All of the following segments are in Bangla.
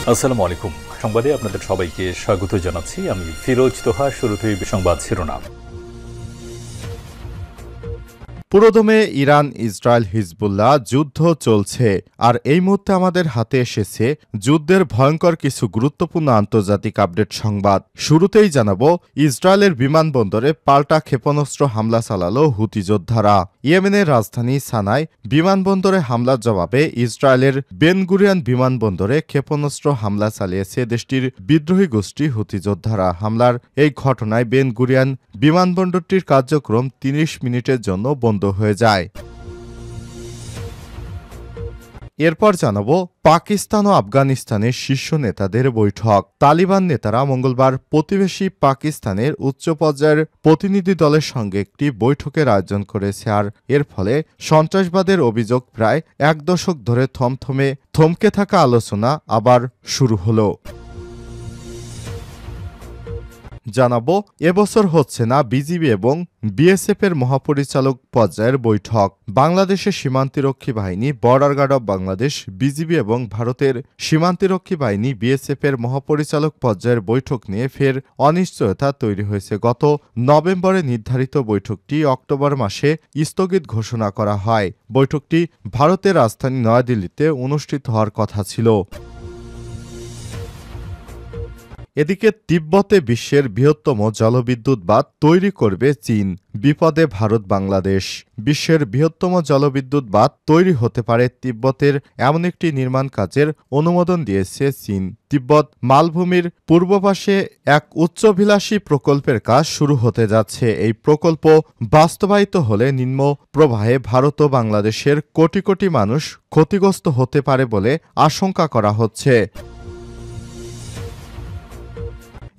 আসসালামু আলাইকুম। সংবাদে আপনাদের সবাইকে স্বাগত জানাচ্ছি। আমি ফিরোজ তোহা। শুরুতেই সংবাদ শিরোনাম। পুরোদমে ইরান, ইসরায়েল, হিজবুল্লাহ যুদ্ধ চলছে। আর এই মুহূর্তে আমাদের হাতে এসেছে যুদ্ধের ভয়ঙ্কর কিছু গুরুত্বপূর্ণ আন্তর্জাতিক আপডেট সংবাদ। শুরুতেই জানাবো, ইসরায়েলের বিমানবন্দরে পাল্টা ক্ষেপণাস্ত্র হামলা চালালো হুতি যোদ্ধারা। ইয়েমেনের রাজধানী সানায় বিমানবন্দরে হামলার জবাবে ইসরায়েলের বেন গুরিয়ন বিমানবন্দরে ক্ষেপণাস্ত্র হামলা চালিয়েছে দেশটির বিদ্রোহী গোষ্ঠী হুতি যোদ্ধারা। হামলার এই ঘটনায় বেন গুরিয়ন বিমানবন্দরটির কার্যক্রম ৩০ মিনিটের জন্য বন্ধ হয়ে যায়। এরপর জানাবো, পাকিস্তান ও আফগানিস্তানের শীর্ষ নেতাদের বৈঠক। তালিবান নেতারা মঙ্গলবার প্রতিবেশী পাকিস্তানের উচ্চ পর্যায়ের প্রতিনিধি দলের সঙ্গে একটি বৈঠকের আয়োজন করেছে। আর এর ফলে সন্ত্রাসবাদের অভিযোগ প্রায় এক দশক ধরে থমকে থাকা আলোচনা আবার শুরু হলো। জানাবো, এবছর হচ্ছে না বিজিবি এবং বিএসএফ এর মহাপরিচালক পর্যায়ের বৈঠক। বাংলাদেশের সীমান্তরক্ষী বাহিনী, border guard of Bangladesh, BGB এবং ভারতের সীমান্তরক্ষী বাহিনী বিএসএফ এর মহাপরিচালক পর্যায়ের বৈঠক নিয়ে ফের অনিশ্চয়তা তৈরি হয়েছে। গত নভেম্বরে নির্ধারিত বৈঠকটি অক্টোবর মাসে স্থগিত ঘোষণা করা হয়। বৈঠকটি ভারতের রাজধানী নয়াদিল্লিতে অনুষ্ঠিত হওয়ার কথা ছিল। এদিকে তিব্বতে বিশ্বের বৃহত্তম জলবিদ্যুৎ বাঁধ তৈরি করবে চীন। বিপদে ভারত বাংলাদেশ। বিশ্বের বৃহত্তম জলবিদ্যুৎ বাঁধ তৈরি হতে পারে তিব্বতের এমন একটি নির্মাণ কাজের অনুমোদন দিয়েছে চীন। তিব্বত মালভূমির পূর্ব পাশে এক উচ্চাভিলাষী প্রকল্পের কাজ শুরু হতে যাচ্ছে। এই প্রকল্প বাস্তবায়িত হলে নিম্ন প্রবাহে ভারত ও বাংলাদেশের কোটি কোটি মানুষ ক্ষতিগ্রস্ত হতে পারে বলে আশঙ্কা করা হচ্ছে।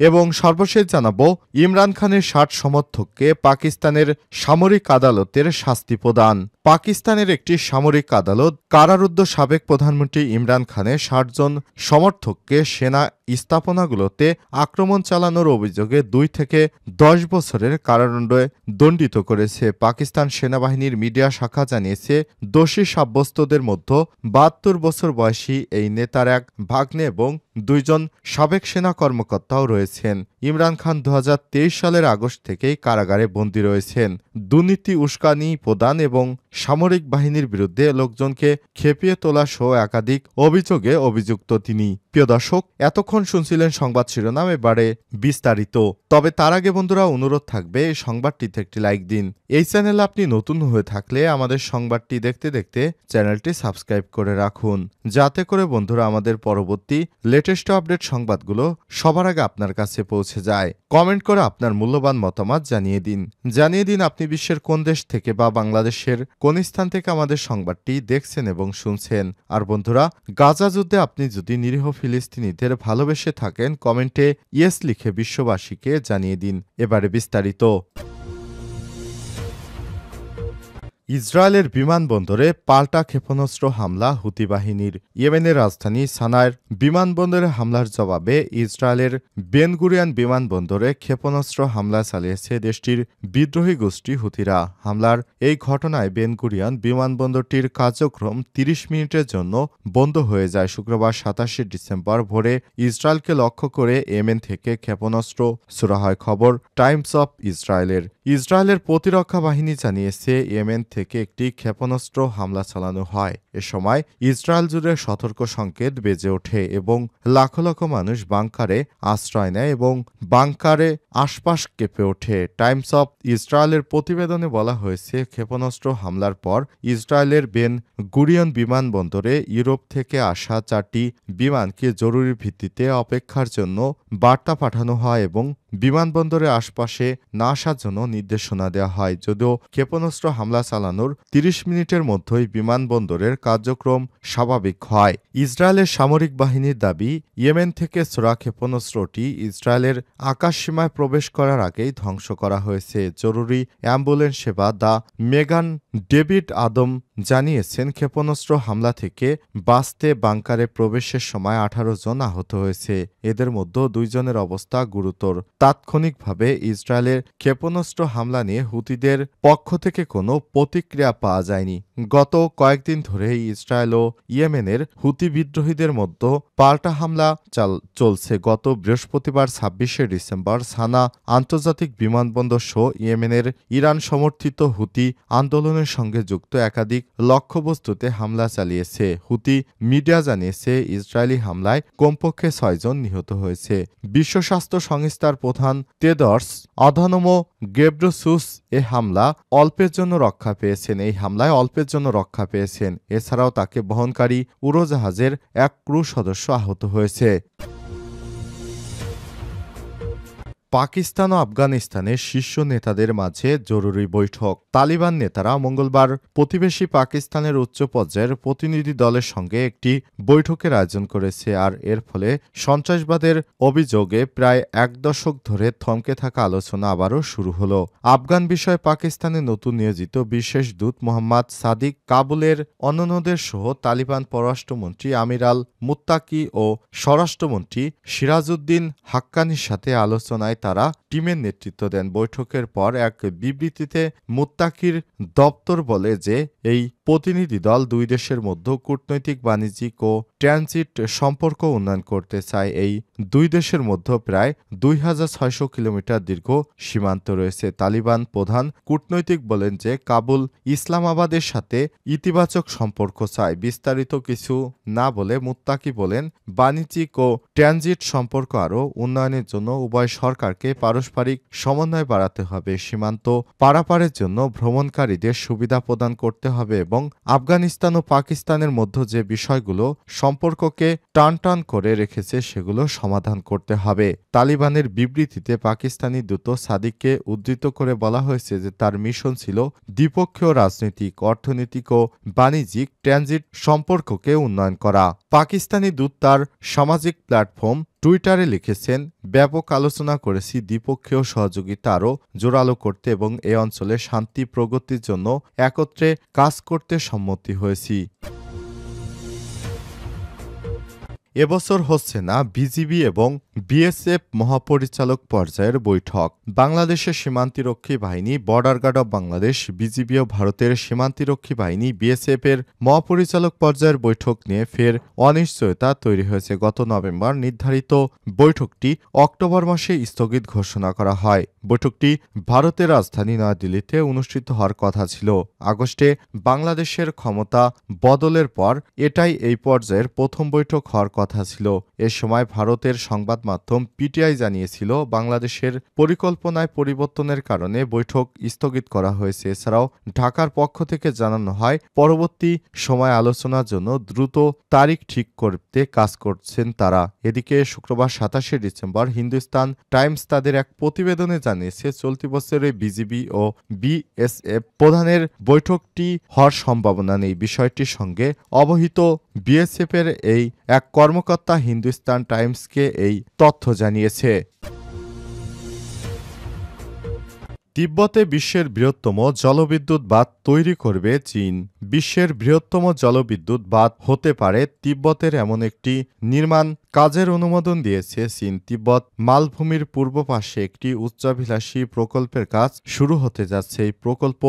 এবং সর্বশেষ জানাবো, ইমরান খানের ৬০ সমর্থককে পাকিস্তানের সামরিক আদালতের শাস্তি প্রদান। পাকিস্তানের একটি সামরিক আদালত কারারুদ্ধ সাবেক প্রধানমন্ত্রী ইমরান খানের ৬০ জন সমর্থককে সেনা স্থাপনাগুলোতে আক্রমণ চালানোর অভিযোগে ২ থেকে ১০ বছরের কারাদণ্ডে দণ্ডিত করেছে। পাকিস্তান সেনাবাহিনীর মিডিয়া শাখা জানিয়েছে, দোষী সাব্যস্তদের মধ্যে ৭২ বছর বয়সী এই নেতার এক ভাগ্নে এবং ২ জন সাবেক সেনা কর্মকর্তাও রয়েছেন। ইমরান খান ২০২৩ সালের আগস্ট থেকেই কারাগারে বন্দী রয়েছেন। দুর্নীতি, উস্কানি প্রদান এবং সামরিক বাহিনীর বিরুদ্ধে লোকজনকে খেপিয়ে তোলা সহ একাধিক অভিযোগে অভিযুক্ত তিনি। প্রিয় দর্শক, এতক্ষণ শুনছিলেন সংবাদ শিরোনাম, এবারে বিস্তারিত। তবে তার আগে বন্ধুরা, অনুরোধ থাকবে এই সংবাদটিতে একটি লাইক দিন। এই চ্যানেলে আপনি নতুন হয়ে থাকলে আমাদের সংবাদটি দেখতে দেখতে চ্যানেলটি সাবস্ক্রাইব করে রাখুন, যাতে করে বন্ধুরা আমাদের পরবর্তী লেটেস্ট আপডেট সংবাদগুলো সবার আগে আপনার কাছে পৌঁছে যায়। কমেন্ট করে আপনার মূল্যবান মতামত জানিয়ে দিন আপনি বিশ্বের কোন দেশ থেকে বা বাংলাদেশের কোন স্থান থেকে আমাদের সংবাদটি দেখছেন এবং শুনছেন। আর বন্ধুরা, গাজা যুদ্ধে আপনি যদি নিরীহ ফিলিস্তিনিদের ভালোবেসে থাকেন, কমেন্টে ইয়েস লিখে বিশ্ববাসীকে জানিয়ে দিন। এবারে বিস্তারিত। ইসরায়েলের বিমানবন্দরে পাল্টা ক্ষেপণাস্ত্র হামলা হুতি বাহিনীর। ইয়েমেনের রাজধানী সানায় বিমানবন্দরে হামলার জবাবে ইসরায়েলের বেন গুরিয়ন বিমানবন্দরে ক্ষেপণাস্ত্র হামলা চালিয়েছে দেশটির বিদ্রোহী গোষ্ঠী হুতিরা। হামলার এই ঘটনায় বেন গুরিয়ন বিমানবন্দরটির কার্যক্রম ৩০ মিনিটের জন্য বন্ধ হয়ে যায়। শুক্রবার ২৭ ডিসেম্বর ভোরে ইসরায়েলকে লক্ষ্য করে ইয়েমেন থেকে ক্ষেপণাস্ত্র ছোড়া হয়। খবর টাইমস অফ ইসরায়েলের। ইসরায়েলের প্রতিরক্ষা বাহিনী জানিয়েছে, ইয়েমেন থেকে একটি ক্ষেপণাস্ত্র হামলা চালানো হয়। এ সময় ইসরায়েল জুড়ে সতর্ক সংকেত বেজে ওঠে এবং লাখ লাখ মানুষ বাংকারে আশ্রয় নেয় এবং বাংকারে আশপাশ কেঁপে ওঠে। টাইমস অফ ইসরায়েলের প্রতিবেদনে বলা হয়েছে, ক্ষেপণাস্ত্র হামলার পর ইসরায়েলের বেন গুরিয়ন বিমানবন্দরে ইউরোপ থেকে আসা ৪টি বিমানকে জরুরি ভিত্তিতে অপেক্ষার জন্য বার্তা পাঠানো হয় এবং বিমানবন্দরের আশপাশে না আসার জন্য নির্দেশনা দেওয়া হয়। যদিও ক্ষেপণাস্ত্র হামলা চালানোর ৩০ মিনিটের মধ্যেই বিমানবন্দরের কার্যক্রম স্বাভাবিক হয়। ইসরায়েলের সামরিক বাহিনীর দাবি, ইয়েমেন থেকে ছোড়া ক্ষেপণাস্ত্রটি ইসরায়েলের আকাশসীমায় প্রবেশ করার আগেই ধ্বংস করা হয়েছে। জরুরি অ্যাম্বুলেন্স সেবা দ্য মেগান ডেভিড আদম জানিয়েছেন, ক্ষেপণাস্ত্র হামলা থেকে বাঁচতে বাংকারে প্রবেশের সময় 18 জন আহত হয়েছে। এদের মধ্যে 2 জনের অবস্থা গুরুতর। তাৎক্ষণিকভাবে ইসরায়েলের ক্ষেপণাস্ত্র হামলা নিয়ে হুতিদের পক্ষ থেকে কোনো প্রতিক্রিয়া পাওয়া যায়নি। গত কয়েকদিন ধরেই ইসরায়েল ও ইয়েমেনের হুতি বিদ্রোহীদের মধ্যে পাল্টা হামলা চলছে। গত বৃহস্পতিবার 26শে ডিসেম্বর সানা আন্তর্জাতিক বিমানবন্দর সহ ইয়েমেনের ইরান সমর্থিত হুতি আন্দোলনের সঙ্গে যুক্ত একাধিক লক্ষ্যবস্তুতে হামলা চালিয়েছে। হুতি মিডিয়া জানিয়েছে, ইসরায়েলি হামলায় কমপক্ষে 6 জন নিহত হয়েছে। বিশ্ব স্বাস্থ্য সংস্থার প্রধান তেদর্স অধানম গেব্রেসুস এই হামলায় অল্পের জন্য রক্ষা পেয়েছেন। এছাড়াও তাকে বহনকারী উড়োজাহাজের এক ক্রু সদস্য আহত হয়েছে। পাকিস্তান ও আফগানিস্তানের শীর্ষ নেতাদের মাঝে জরুরি বৈঠক। তালিবান নেতারা মঙ্গলবার প্রতিবেশী পাকিস্তানের উচ্চ পর্যায়ের প্রতিনিধি দলের সঙ্গে একটি বৈঠকের আয়োজন করেছে। আর এর ফলে সন্ত্রাসবাদের অভিযোগে প্রায় 1 দশক ধরে থমকে থাকা আলোচনা আবারও শুরু হলো। আফগান বিষয়ে পাকিস্তানের নতুন নিয়োজিত বিশেষ দূত মোহাম্মদ সাদিক কাবুলের অন্যান্যদের সহ তালিবান পররাষ্ট্রমন্ত্রী আমির আল মুত্তাকি ও স্বরাষ্ট্রমন্ত্রী সিরাজউদ্দিন হাক্কানির সাথে আলোচনায় তারা টিমের নেতৃত্ব দেন। বৈঠকের পর এক বিবৃতিতে মুত্তাকির দপ্তর বলে যে এই প্রতিনিধি দল 2 দেশের মধ্যে কূটনৈতিক, বাণিজ্যিক ও ট্রানজিট সম্পর্ক উন্নয়ন করতে চায়। এই 2 দেশের মধ্যে প্রায় 2600 কিলোমিটার দীর্ঘ সীমান্ত রয়েছে। তালিবান প্রধান কূটনৈতিক বলেন যে কাবুল ইসলামাবাদের সাথে ইতিবাচক সম্পর্ক চায়। বিস্তারিত কিছু না বলে মুত্তাকি বলেন, বাণিজ্যিক ও ট্রানজিট সম্পর্ক আরও উন্নয়নের জন্য উভয় সরকারকে পারস্পরিক সমন্বয় বাড়াতে হবে। সীমান্ত পারাপারের জন্য ভ্রমণকারীদের সুবিধা প্রদান করতে হবে এবং আফগানিস্তান ও পাকিস্তানের মধ্যে যে বিষয়গুলো সম্পর্ককে টানটান করে রেখেছে সেগুলো সমাধান করতে হবে। তালিবানের বিবৃতিতে পাকিস্তানি দূত সাদিককে উদ্ধৃত করে বলা হয়েছে যে তার মিশন ছিল দ্বিপক্ষীয় রাজনৈতিক, অর্থনৈতিক ও বাণিজ্যিক ট্রানজিট সম্পর্ককে উন্নয়ন করা। পাকিস্তানি দূত তার সামাজিক প্ল্যাটফর্ম টুইটারে লিখেছেন, ব্যাপক আলোচনা করেছি দ্বিপক্ষীয় সহযোগিতা আরও জোরালো করতে এবং এ অঞ্চলে শান্তি প্রগতির জন্য একত্রে কাজ করতে সম্মতি হয়েছি। এবছর হচ্ছে না বিজিবি এবং বিএসএফ মহাপরিচালক পর্যায়ের বৈঠক। বাংলাদেশের সীমান্তিরক্ষী বাহিনী, border guard of Bangladesh, BGB ও ভারতের সীমান্তিরক্ষী বাহিনী বিএসএফ এর মহাপরিচালক পর্যায়ের বৈঠক নিয়ে ফের অনিশ্চয়তা তৈরি হয়েছে। গত নভেম্বর নির্ধারিত বৈঠকটি অক্টোবর মাসে স্থগিত ঘোষণা করা হয়। বৈঠকটি ভারতের রাজধানী নয়াদিল্লিতে অনুষ্ঠিত হওয়ার কথা ছিল। আগস্টে বাংলাদেশের ক্ষমতা বদলের পর এটাই এই পর্যায়ের প্রথম বৈঠক হওয়ার কথা ছিল। এ সময় ভারতের সংবাদ মাধ্যম পিটিআই জানিয়েছিল, বাংলাদেশের পরিকল্পনায় পরিবর্তনের কারণে বৈঠক স্থগিত করা হয়েছে। এছাড়াও ঢাকার পক্ষ থেকে জানানো হয়, পরবর্তী সময় আলোচনার জন্য দ্রুত তারিখ ঠিক করতে কাজ করছেন তারা। এদিকে শুক্রবার 27শে ডিসেম্বর হিন্দুস্তান টাইমস তাদের এক প্রতিবেদনে জানিয়েছে, চলতি বছরে বিজিবি ও বিএসএফ প্রধানের বৈঠকটি হওয়ার সম্ভাবনা নেই। বিষয়টির সঙ্গে অবহিত বিএসএফ এর এই এক কর্মকর্তা হিন্দুস্তান টাইমসকে এই তথ্য জানিয়েছে। তিব্বতে বিশ্বের বৃহত্তম জলবিদ্যুৎ বাঁধ তৈরি করবে চীন। বিশ্বের বৃহত্তম জলবিদ্যুৎ বাঁধ হতে পারে তিব্বতের এমন একটি নির্মাণ কাজের অনুমোদন দিয়েছে চীন। তিব্বত মালভূমির পূর্ব পাশে একটি উচ্চাভিলাষী প্রকল্পের কাজ শুরু হতে যাচ্ছে। এই প্রকল্প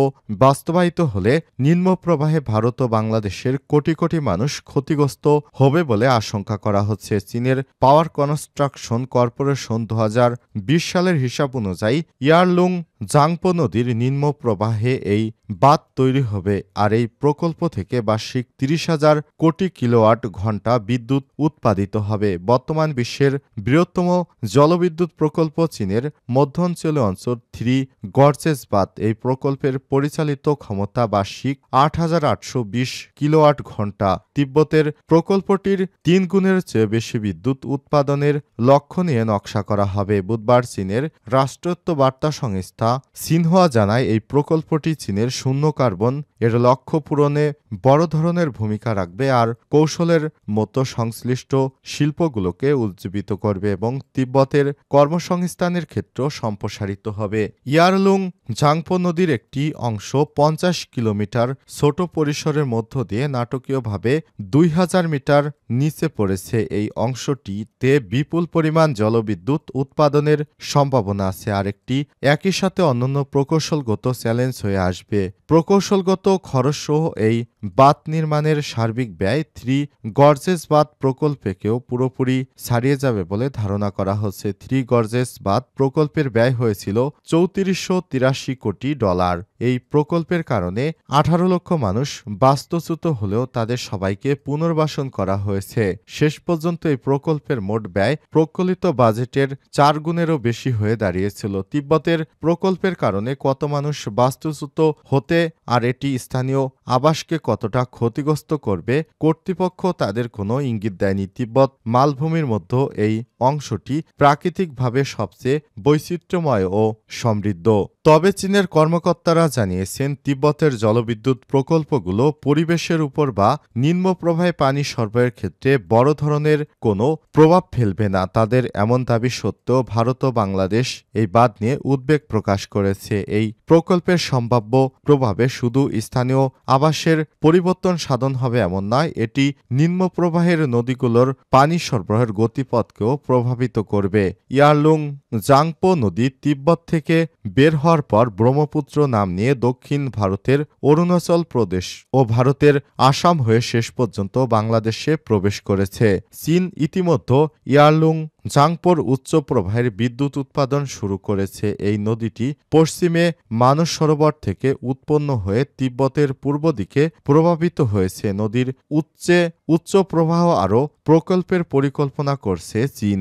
বাস্তবায়িত হলে নিম্নপ্রবাহে ভারত ও বাংলাদেশের কোটি কোটি মানুষ ক্ষতিগ্রস্ত হবে বলে আশঙ্কা করা হচ্ছে। চীনের পাওয়ার কনস্ট্রাকশন কর্পোরেশন 2020 সালের হিসাব অনুযায়ী ইয়ারলুং জাংপো নদীর নিম্ন প্রবাহে এই বাঁধ তৈরি হবে। আর এই প্রকল্প থেকে বার্ষিক 30,000 কোটি কিলোওয়াট ঘণ্টা বিদ্যুৎ উৎপাদিত হবে। বর্তমান বিশ্বের বৃহত্তম জলবিদ্যুৎ প্রকল্প চীনের মধ্যাঞ্চলে অঞ্চল 3 গর্জেস বাঁধ। এই প্রকল্পের পরিচালিত ক্ষমতা বার্ষিক 8,820 কিলোওয়াট ঘণ্টা। তিব্বতের প্রকল্পটির 3 গুণের চেয়ে বেশি বিদ্যুৎ উৎপাদনের লক্ষ্য নিয়ে নকশা করা হবে। বুধবার চীনের রাষ্ট্রায়ত্ত বার্তা সংস্থা সিনহুয়া জানায়, এই প্রকল্পটি চীনের শূন্য কার্বন এর লক্ষ্য পূরণে বড় ধরনের ভূমিকা রাখবে আর কৌশলের মতো সংশ্লিষ্ট শিল্প শিল্পগুলোকে উজ্জীবিত করবে এবং তিব্বতের কর্মসংস্থানের ক্ষেত্র সম্প্রসারিত হবে। ইয়ারলুং জাংপো নদীর একটি অংশ 50 কিলোমিটার ছোট পরিসরের মধ্য দিয়ে নাটকীয়ভাবে 2000 মিটার নিচে পড়েছে। এই অংশটিতে বিপুল পরিমাণ জলবিদ্যুৎ উৎপাদনের সম্ভাবনা আছে। আরেকটি একই সাথে অন্যান্য প্রকৌশলগত চ্যালেঞ্জ হয়ে আসবে। প্রকৌশলগত খরচসহ এই বাঁধ নির্মাণের সার্বিক ব্যয় 3 গর্জেস বাঁধ প্রকল্পকেও পুরোপুরি ছাড়িয়ে যাবে বলে ধারণা করা হচ্ছে। 3 গর্জেস বাঁধ প্রকল্পের ব্যয় হয়েছিল $3483 কোটি। এই প্রকল্পের কারণে 18 লক্ষ মানুষ বাস্তুচ্যুত হলেও তাদের সবাইকে পুনর্বাসন করা হয়েছে। শেষ পর্যন্ত এই প্রকল্পের মোট ব্যয় প্রকল্পিত বাজেটের 4 গুণেরও বেশি হয়ে দাঁড়িয়েছিল। তিব্বতের প্রকল্পের কারণে কত মানুষ বাস্তুচ্যুত হতে আর এটি স্থানীয় আবাসকে কতটা ক্ষতিগ্রস্ত করবে কর্তৃপক্ষ তাদের কোনো ইঙ্গিত দেয়নি। তিব্বত মালভূমির মধ্যে এই অংশটি প্রাকৃতিকভাবে সবচেয়ে বৈচিত্র্যময় ও সমৃদ্ধ। তবে চীনের কর্মকর্তারা জানিয়েছেন তিব্বতের জলবিদ্যুৎ প্রকল্পগুলো পরিবেশের উপর বা নিম্নপ্রবাহে পানি সরবরাহের ক্ষেত্রে বড় ধরনের কোনো প্রভাব ফেলবে না। তাদের এমন দাবি সত্ত্বেও ভারত ও বাংলাদেশ এই বাঁধ নিয়ে উদ্বেগ প্রকাশ করেছে। এই প্রকল্পের সম্ভাব্য প্রভাবে শুধু স্থানীয় আবাসের পরিবর্তন সাধন হবে এমন নয়, এটি নিম্নপ্রবাহের নদীগুলোর পানি সরবরাহের গতিপথকেও প্রভাবিত করবে। ইয়ারলুং জাংপো নদী তিব্বত থেকে বের হওয়ার পর ব্রহ্মপুত্র নাম নিয়ে দক্ষিণ ভারতের অরুণাচল প্রদেশ ও ভারতের আসাম হয়ে শেষ পর্যন্ত বাংলাদেশে প্রবেশ করেছে। চীন ইতিমধ্যে ইয়ারলুং জাংপোর উচ্চ প্রবাহের বিদ্যুৎ উৎপাদন শুরু করেছে। এই নদীটি পশ্চিমে মানস সরোবর থেকে উৎপন্ন হয়ে তিব্বতের পূর্ব দিকে প্রবাহিত হয়েছে। নদীর উচ্চ প্রবাহ আরও প্রকল্পের পরিকল্পনা করছে চীন।